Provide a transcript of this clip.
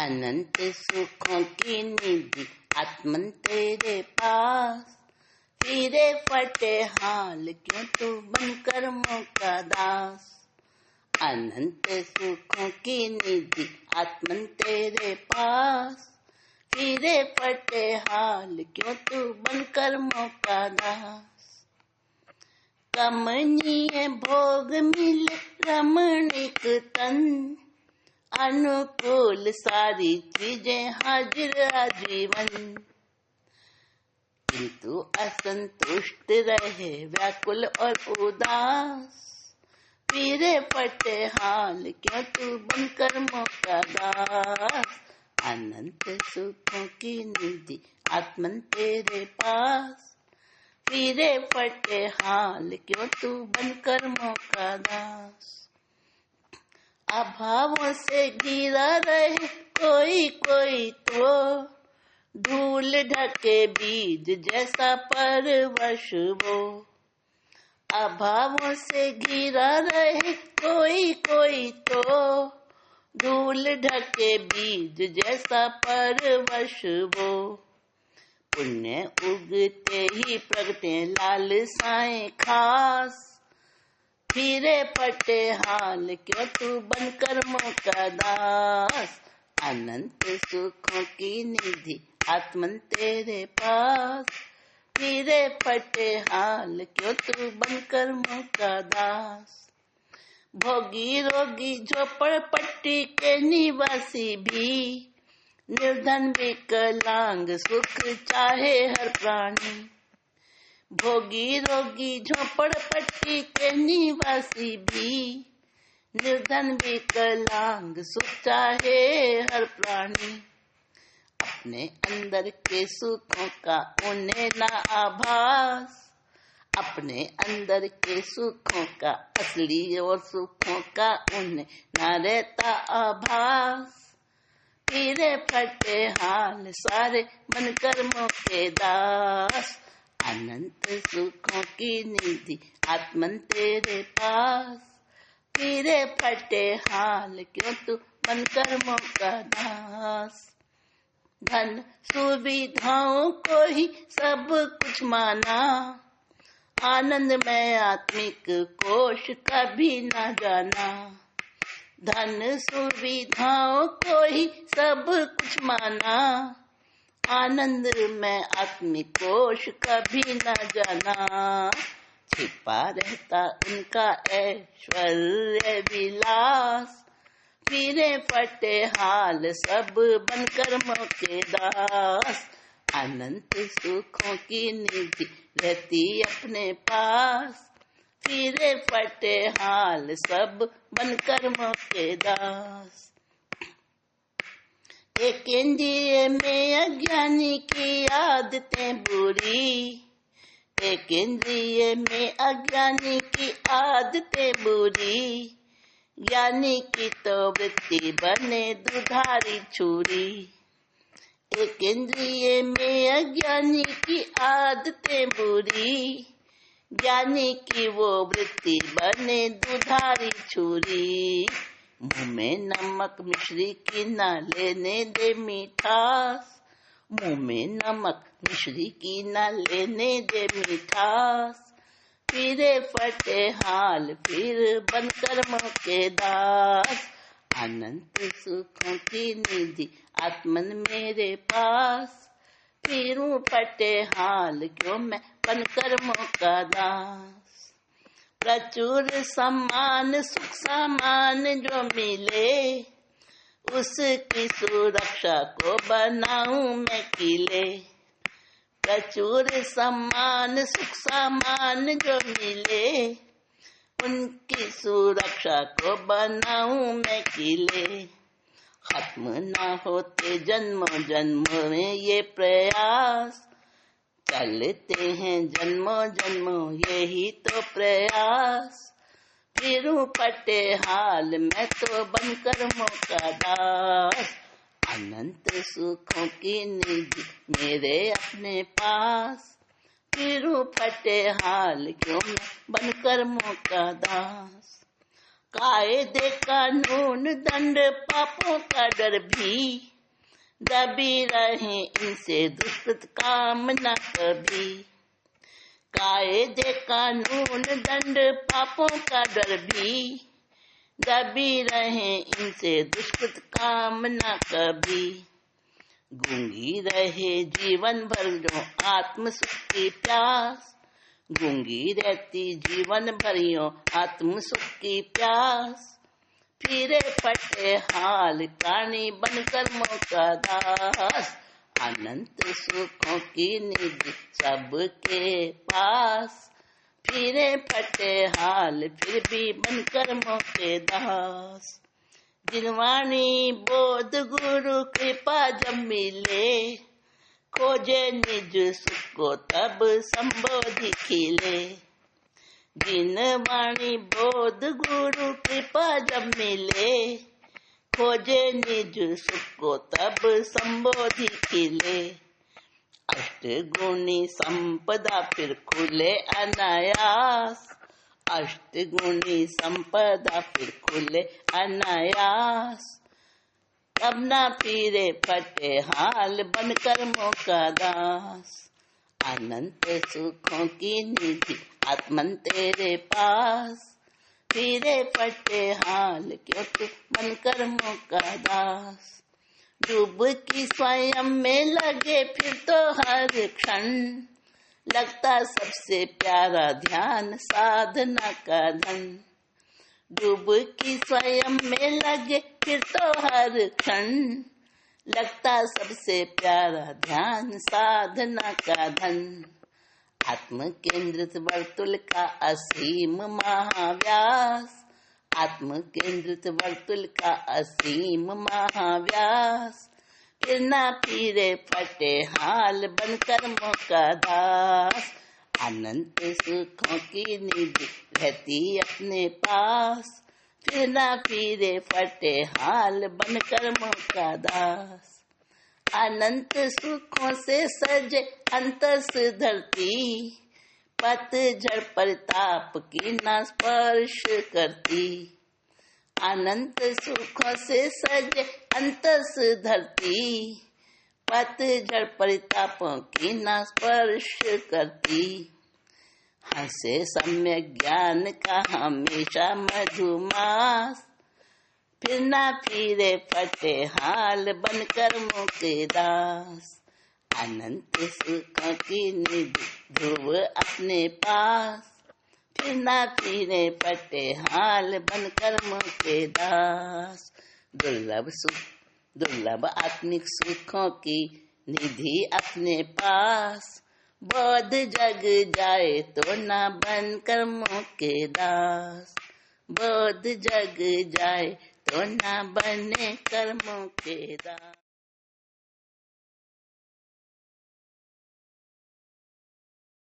अनंत सुखों की निधि आत्मन तेरे पास, फिरे फटे हाल क्यों तू बनकर मौका दास। अनंत सुखों की निधि आत्मन तेरे पास, फिरे फटे हाल क्यों तू बनकर मौका दास। कमनीय भोग मिले रमणीक तन, अनुकूल सारी चीजें हाजिर आजीवन, किंतु असंतुष्ट रहे व्याकुल और उदास। फिरे फटे हाल क्यों तू बनकर मौका दास। अनंत सुखों की निधि आत्मन तेरे पास, फिरे फटे हाल क्यों तू बनकर मौका दास। अभावों से घिरा रहे कोई कोई तो, धूल ढके बीज जैसा परवश वो। अभावों से घिरा रहे कोई कोई तो, धूल ढके बीज जैसा परवश वो। पुण्य उगते ही प्रगटे लालसाएं खास, फिरे फटे हाल क्यों तू बनकर मौका दास। अनंत सुखों की निधि आत्मन तेरे पास, फिरे फटे हाल क्यों तू बनकर मौका दास। भोगी रोगी झोपड़पट्टी के निवासी भी, निर्धन विकलांग सुख चाहे हर प्राणी। भोगी रोगी झोपड़पट्टी के निवासी भी, निर्धन विकलांग सुख चाहे हर प्राणी। अपने अंदर के सुखों का उन्हें ना आभास, अपने अंदर के सुखों का असली और सुखों का उन्हें ना रहता आभास। फिरे फटे हाल सारे बनकर मौके दास। अनंत सुखों की निधि आत्मन तेरे पास, फिरे फटे हाल क्यों तू बनकर मौका दास। धन सुविधाओं को ही सब कुछ माना, आनंद में आत्मिक कोश कभी न जाना। धन सुविधाओं को ही सब कुछ माना, आनंद में आत्मिक कोश कभी न जाना। छिपा रहता उनका ऐश्वर्य विलास, फिरे फटे हाल सब बनकर मौके दास। अनंत सुखों की निधि रहती अपने पास, फिरे फटे हाल सब बनकर मौके दास। एक इंद्रिय में अज्ञानी की आदतें बुरी, एक इंद्रिय में अज्ञानी की आदतें बुरी। ज्ञानी की तो वृत्ति बने दुधारी छुरी। एक इंद्रिय में अज्ञानी की आदतें बुरी, ज्ञानी की वो वृत्ति बने दुधारी छुरी। मुंह में नमक मिश्री की ना लेने दे मिठास, मुंह में नमक मिश्री की ना लेने दे मिठास। फिरे फटे हाल फिर बनकर मौके दास। अनंत सुखों की निधि आत्मन मेरे पास, फिरूं फटे हाल क्यों मैं बनकर मौका दास। प्रचुर सम्मान सुख सामान जो मिले, उसकी सुरक्षा को बनाऊं मैं किले। प्रचुर सम्मान सुख सामान जो मिले, उनकी सुरक्षा को बनाऊं मैं किले। खत्म ना होते जन्मों जन्मों में ये प्रयास, चलते हैं जन्मों जन्मों यही तो प्रयास। फिरूं फटे हाल मैं तो बनकर मौका दास। अनंत सुखों की निधि मेरे अपने पास, फिरूं फटे हाल क्यों मैं बनकर मौका दास। कायदे कानून दंड पापों का डर भी, दबी रहे इनसे दुष्कृत काम न कभी। कायदे कानून दंड पापों का डर भी, दबी रहे इनसे दुष्कृत काम न कभी। गूंगी रहे जीवन भर जो आत्म सुख की प्यास, गूंगी रहती जीवन भरियों आत्म सुख की प्यास। फिरे फटे हाल प्राणी बनकर मौका दास, अनंत सुखों की निधि सबके पास। फिरे फटे हाल फिर भी बनकर मौके दास। जिनवाणी बोध गुरु कृपा जब मिले, खोजे निज सुख को तब संबोधि खिले। जिनवाणी बोध गुरु कृपा जब मिले, खोजे निज सुख को तब संबोधि खिले। अष्ट गुणी संपदा फिर खुले अनायास, अष्ट गुणी संपदा फिर खुले अनायास। तब न फिरे फटे हाल बनकर मौका दास, अनंत सुखों की निधि आत्मन तेरे पास। फिरे फटे हाल क्यों तू बनकर मौका दास। डूबकी स्वयं में लगे फिर तो हर क्षण, लगता सबसे प्यारा ध्यान साधना का धन। डूबकी स्वयं में लगे फिर तो हर क्षण, लगता सबसे प्यारा ध्यान साधना का धन। आत्म केंद्रित वर्तुल का असीम महाव्यास, आत्म केंद्रित वर्तुल का असीम महाव्यास। फिर ना फिरे फटे हाल बनकर मौका दास, अनंत सुखों की निधि रहती अपने पास। फिर ना फिरे फटे हाल बनकर मौका दास। अनंत सुखों से सजे अंतस धरती, पतझड़ परिताप की न स्पर्श करती। अनंत सुखों से सजे अंतस धरती, पतझड़ परितापों की न स्पर्श करती। हंसे सम्यक ज्ञान का हमेशा मधुमास, फिर ना फिरे फटे हाल बनकर मौके दास। अनंत सुखों की निधि ध्रुव अपने पास, फिर ना फिरे फटे हाल बनकर मौके दास। दुर्लभ सुख दुर्लभ आत्मिक सुखों की निधि अपने पास, बोध जग जाए तो ना बनकर मौके दास। बोध जग जाए तो ना बने कर्मों के दास।